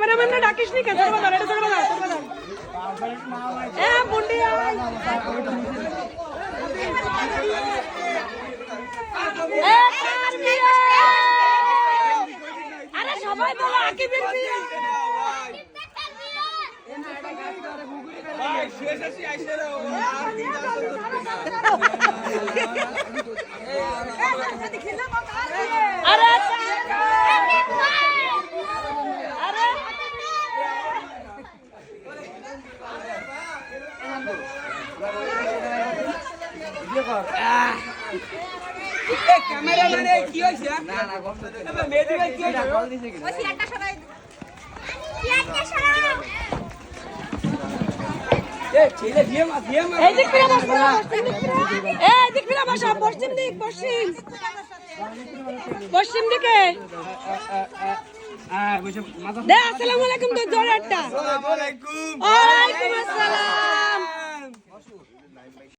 cameraman না ডাকিস নি কেন বাবা এটা ছোট বাবা এ বুন্ডি আরে সবাই বলো আকিবের বিয়ে ভাই শেষ আসি আইছে রে আরে ক্যামেরাম্যান কি হইছে না না কষ্ট দে মেদিকে কি হইছে কল দিছে কি ওই সিয়ারটা সরাই সিয়ারটা সরাও এ ছেলে দিয়ে মা এই দিক ফিরে বস এই দিক ফিরে বস পশ্চিম দিক পশ্চিম দিকে দে আসসালামু আলাইকুম তো জোরে একটা আসসালামু আলাইকুম ওয়া আলাইকুম আসসালাম